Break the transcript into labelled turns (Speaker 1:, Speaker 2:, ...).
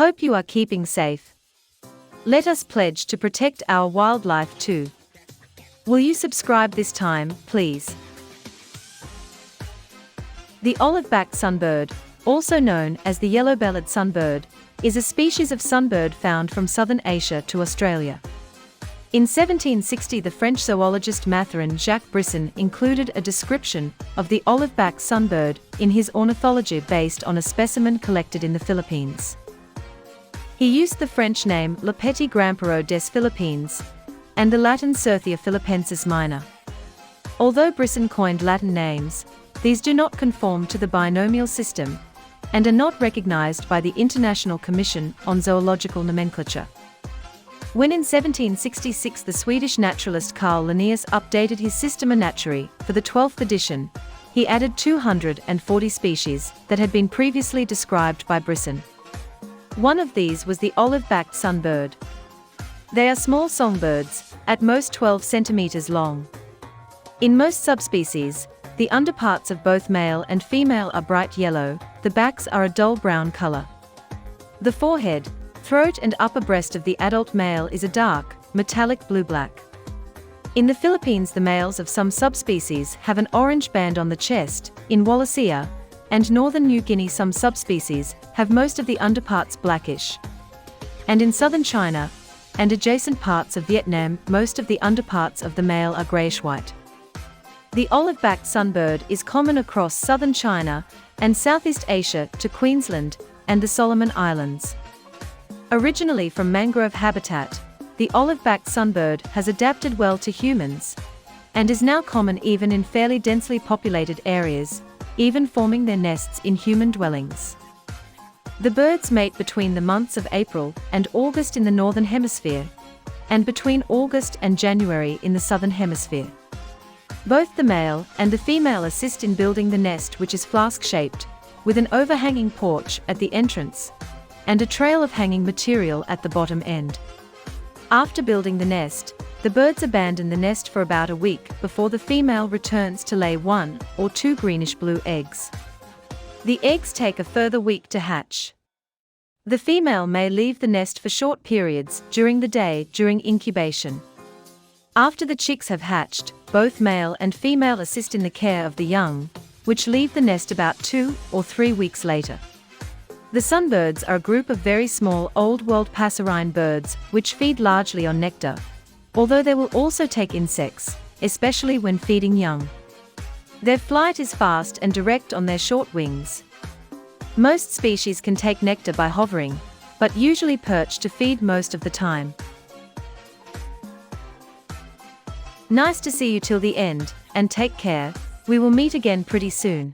Speaker 1: Hope you are keeping safe. Let us pledge to protect our wildlife too. Will you subscribe this time, please? The olive-backed sunbird, also known as the yellow-bellied sunbird, is a species of sunbird found from southern Asia to Australia. In 1760, the French zoologist Mathurin Jacques Brisson included a description of the olive-backed sunbird in his Ornithologie based on a specimen collected in the Philippines. He used the French name Le Petit Grampereau des Philippines and the Latin Certhia Philippensis Minor. Although Brisson coined Latin names, these do not conform to the binomial system and are not recognized by the International Commission on Zoological Nomenclature. When in 1766 the Swedish naturalist Carl Linnaeus updated his Systema Naturae for the 12th edition, he added 240 species that had been previously described by Brisson. One of these was the olive-backed sunbird. They are small songbirds, at most 12 centimeters long. In most subspecies, the underparts of both male and female are bright yellow, the backs are a dull brown color. The forehead, throat and upper breast of the adult male is a dark, metallic blue-black. In the Philippines, the males of some subspecies have an orange band on the chest. In Wallacea and northern New Guinea, some subspecies have most of the underparts blackish. And in southern China and adjacent parts of Vietnam, most of the underparts of the male are grayish-white. The olive-backed sunbird is common across southern China and Southeast Asia to Queensland and the Solomon Islands. Originally from mangrove habitat, the olive-backed sunbird has adapted well to humans and is now common even in fairly densely populated areas, even forming their nests in human dwellings. The birds mate between the months of April and August in the northern hemisphere and between August and January in the southern hemisphere. Both the male and the female assist in building the nest, which is flask-shaped, with an overhanging porch at the entrance and a trail of hanging material at the bottom end. After building the nest, the birds abandon the nest for about a week before the female returns to lay 1 or 2 greenish-blue eggs. The eggs take a further week to hatch. The female may leave the nest for short periods during the day during incubation. After the chicks have hatched, both male and female assist in the care of the young, which leave the nest about 2 or 3 weeks later. The sunbirds are a group of very small old-world passerine birds which feed largely on nectar, although they will also take insects, especially when feeding young. Their flight is fast and direct on their short wings. Most species can take nectar by hovering, but usually perch to feed most of the time. Nice to see you till the end, and take care. We will meet again pretty soon.